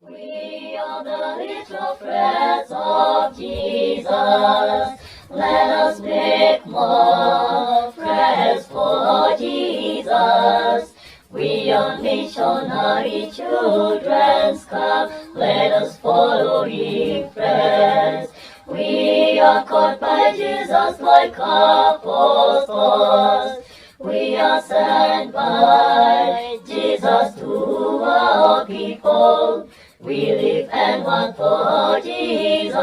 We are the little friends of Jesus. Let us make more friends for Jesus. We are missionary children, come, let us follow Him, friends. We are called by Jesus like apostles. We are sent by Jesus to our people. We live and want for Jesus,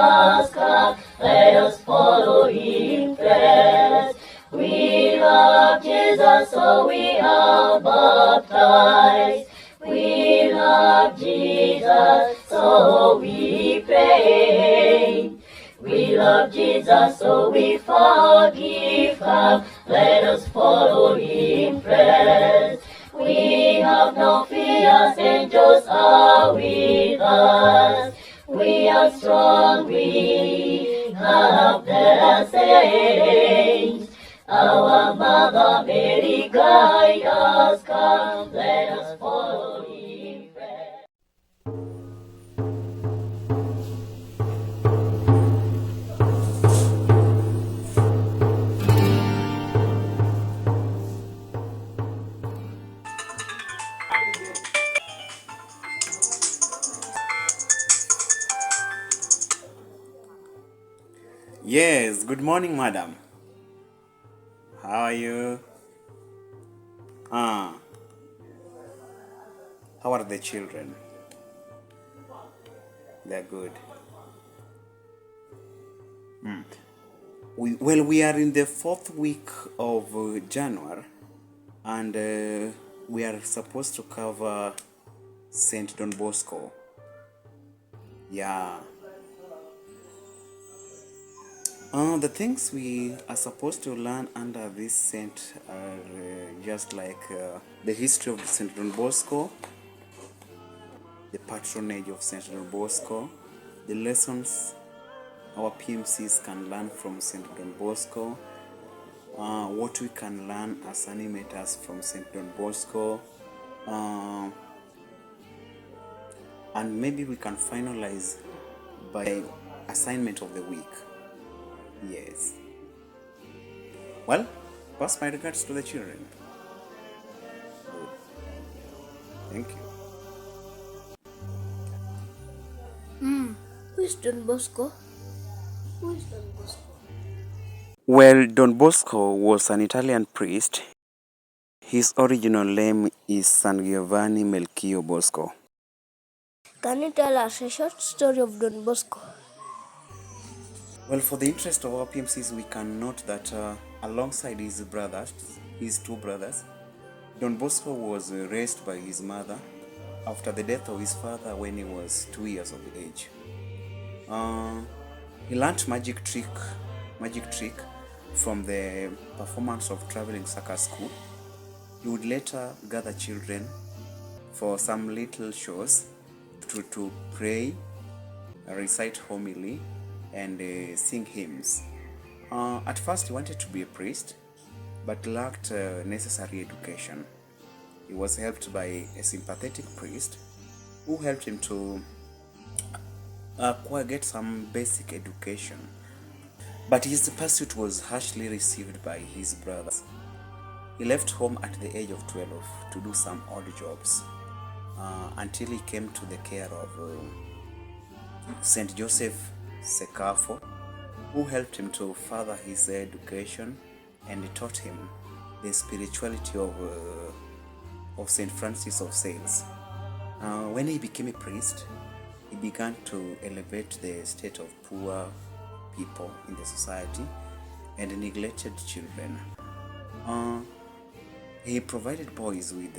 come, let us follow Him, friends. We love Jesus, so we are baptized. We love Jesus, so we pray. We love Jesus, so we forgive. Come, let us follow Him, friends. We have no fears, angels are with us. We are strong, we have the saints. Our Mother Mary guide us, come, let us follow Him, friends. Yes, good morning, madam. How are you? Ah, how are the children? They're good. We are in the fourth week of January, and we are supposed to cover Saint Don Bosco. Yeah. The things we are supposed to learn under this saint are just like the history of Saint Don Bosco, the patronage of Saint Don Bosco, the lessons our PMCs can learn from Saint Don Bosco, what we can learn as animators from Saint Don Bosco, and maybe we can finalize by assignment of the week. Yes. Well, pass my regards to the children. Good. Thank you. Who is Don Bosco? Who is Don Bosco? Well, Don Bosco was an Italian priest. His original name is San Giovanni Melchio Bosco. Can you tell us a short story of Don Bosco? Well, for the interest of our PMCs, we can note that alongside his two brothers, Don Bosco was raised by his mother after the death of his father when he was 2 years of age. He learnt magic trick from the performance of traveling circus school. He would later gather children for some little shows to pray, recite homily, and sing hymns. At first he wanted to be a priest, but lacked necessary education. He was helped by a sympathetic priest who helped him to get some basic education. But his pursuit was harshly received by his brothers. He left home at the age of 12 to do some odd jobs until he came to the care of Saint Joseph Secafo, who helped him to further his education and taught him the spirituality of Saint Francis of Sales. When he became a priest, he began to elevate the state of poor people in the society and neglected children. He provided boys with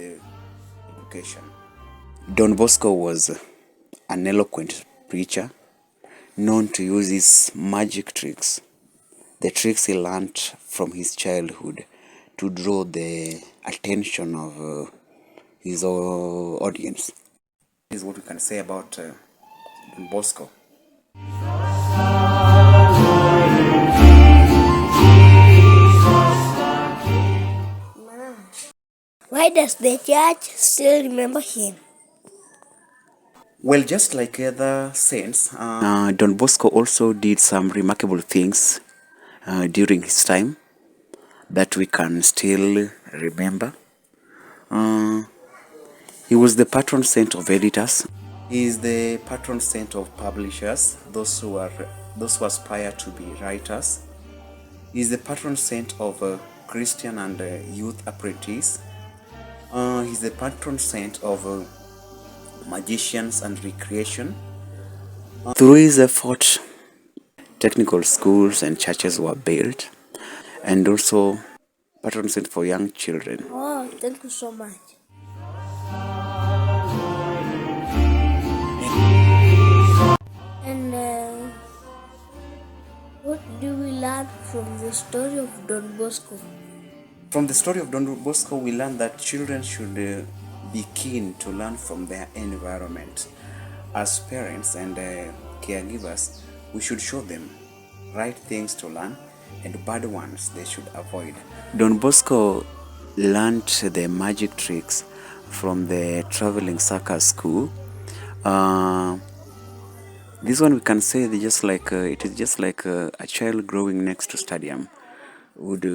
education. Don Bosco was an eloquent preacher known to use his magic tricks, the tricks he learned from his childhood, to draw the attention of his audience. This is what we can say about Don Bosco. Why does the church still remember him? Well, just like other saints, Don Bosco also did some remarkable things during his time that we can still remember. Uh, he was the patron saint of editors. He is the patron saint of publishers, those who aspire to be writers. He is the patron saint of Christian and youth apprentices. He's the patron saint of magicians and recreation. Through his effort, technical schools and churches were built, and also patron saint for young children. Oh, thank you so much. And what do we learn from the story of Don Bosco? From the story of Don Bosco, we learn that children should be keen to learn from their environment. As parents and caregivers, we should show them right things to learn and bad ones they should avoid. Don Bosco learned the magic tricks from the traveling circus school. This one we can say it is just like a child growing next to stadium would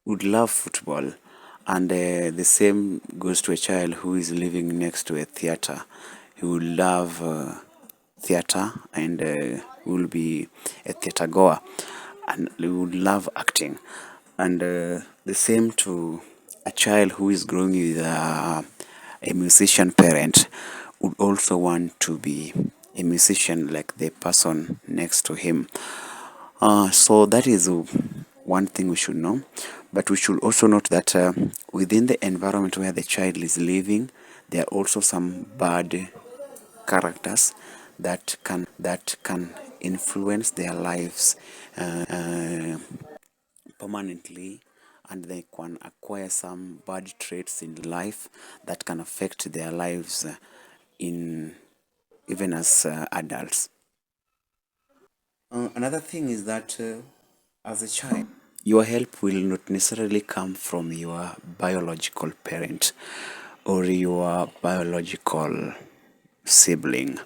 would love football, and the same goes to a child who is living next to a theater. He will love theater and will be a theater goer, and he would love acting. And the same to a child who is growing with a musician parent would also want to be a musician like the person next to him. So that is one thing we should know. But we should also note that within the environment where the child is living, there are also some bad characters that can influence their lives permanently, and they can acquire some bad traits in life that can affect their lives in even as adults. Another thing is that as a child, your help will not necessarily come from your biological parent or your biological sibling,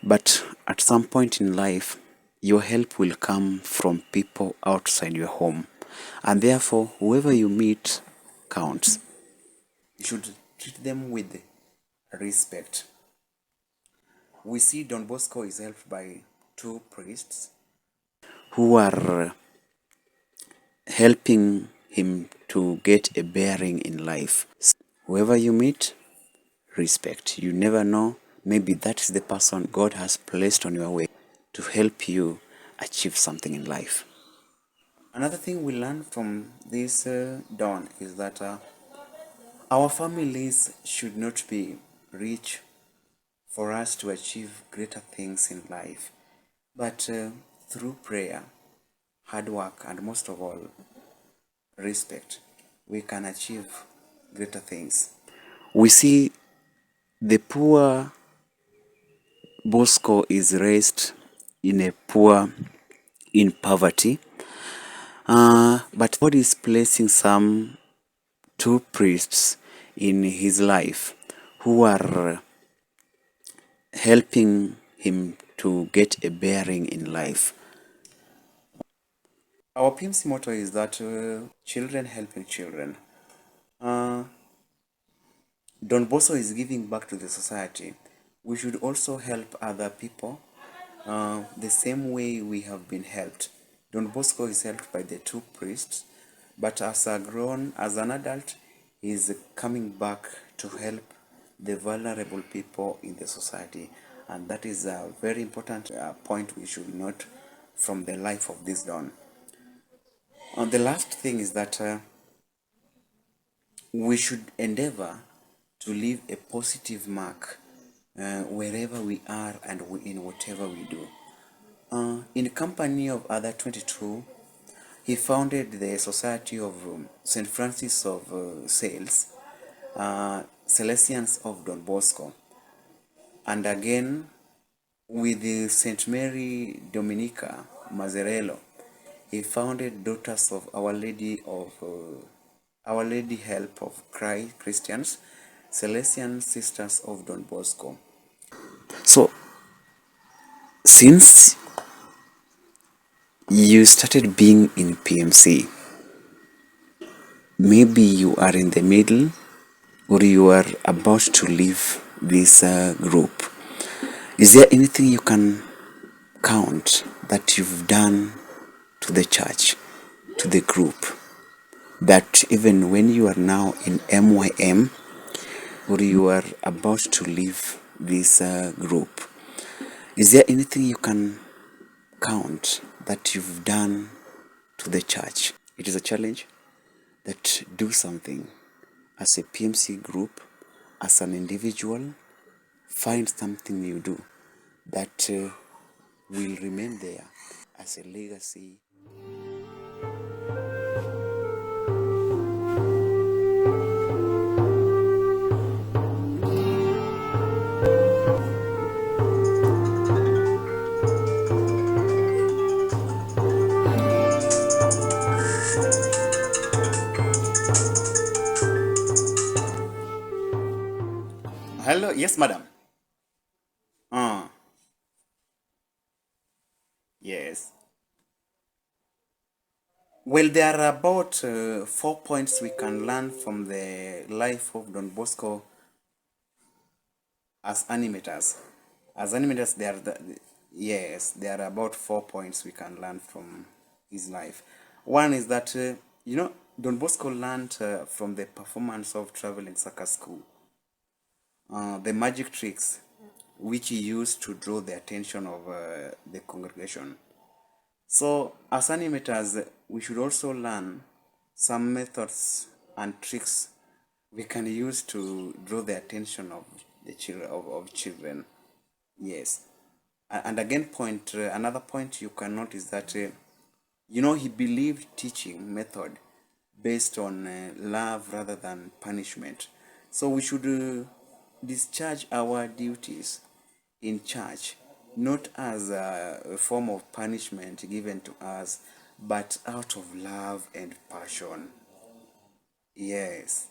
but at some point in life, your help will come from people outside your home, and therefore, whoever you meet counts. You should treat them with respect. We see Don Bosco is helped by two priests who are helping him to get a bearing in life. Whoever you meet, respect. You never know, maybe that is the person God has placed on your way to help you achieve something in life. Another thing we learn from this Don is that our families should not be rich for us to achieve greater things in life, but through prayer, hard work, and most of all, respect, we can achieve greater things. We see the poor Bosco is raised in poverty, but God is placing some two priests in his life who are helping him to get a bearing in life. Our PMC motto is that children helping children. Uh, Don Bosco is giving back to the society. We should also help other people the same way we have been helped. Don Bosco is helped by the two priests, but as an adult, he is coming back to help the vulnerable people in the society, and that is a very important point we should note from the life of this Don. The last thing is that we should endeavor to leave a positive mark wherever we are and in whatever we do. In the company of other 22, he founded the Society of St. Francis of Sales, Salesians of Don Bosco, and again with the St. Mary Dominica Mazzarello, he founded Daughters of Our Lady Help of Christians, Salesian Sisters of Don Bosco. So, since you started being in PMC, maybe you are in the middle or you are about to leave this group. Is there anything you can count that you've done to the church, to the group, that even when you are now in MYM or you are about to leave this group, is there anything you can count that you've done to the church? It is a challenge that do something as a PMC group, as an individual. Find something you do that will remain there as a legacy. Hello, yes, madam. Yes. Well, there are about 4 points we can learn from the life of Don Bosco as animators. As animators, yes, there are about 4 points we can learn from his life. One is that, Don Bosco learned from the performance of traveling circus school, the magic tricks which he used to draw the attention of the congregation. So, as animators, we should also learn some methods and tricks we can use to draw the attention of the children. Yes, and again, another point you can notice that he believed teaching method based on love rather than punishment. So we should discharge our duties in church not as a form of punishment given to us, but out of love and passion. Yes.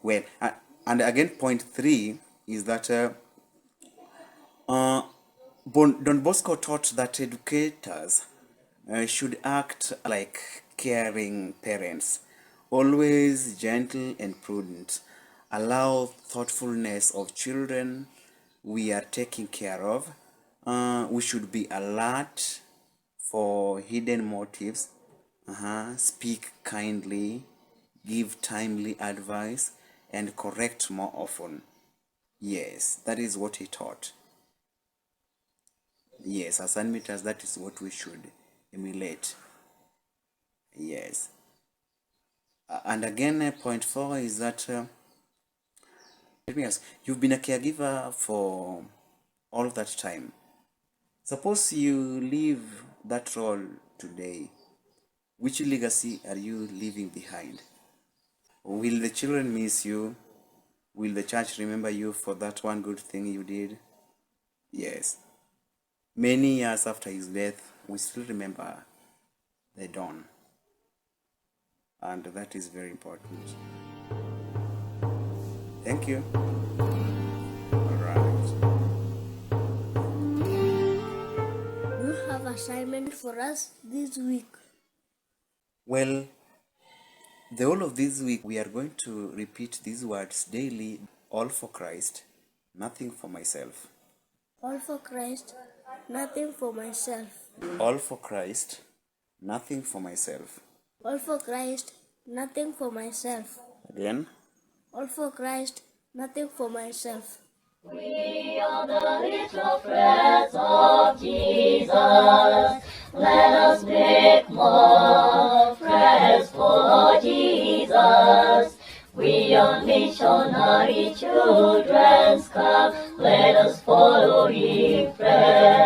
Well, and again, point 3 is that Don Bosco taught that educators should act like caring parents, always gentle and prudent, allow thoughtfulness of children we are taking care of. We should be alert for hidden motives, speak kindly, give timely advice, and correct more often. Yes, that is what he taught. Yes, as animators, that is what we should emulate. Yes. And again, point 4 is that, let me ask, you've been a caregiver for all that time. Suppose you leave that role today, which legacy are you leaving behind? Will the children miss you? Will the church remember you for that one good thing you did? Yes. Many years after his death, we still remember the Don. And that is very important. Thank you. All right. Do you have assignment for us this week? Well, the whole of this week we are going to repeat these words daily. All for Christ, nothing for myself. All for Christ, nothing for myself. All for Christ, nothing for myself. All for Christ, nothing for myself. Again. All for Christ, nothing for myself. We are the little friends of Jesus. Let us make more friends for Jesus. We are missionary children's club. Let us follow Him, friends.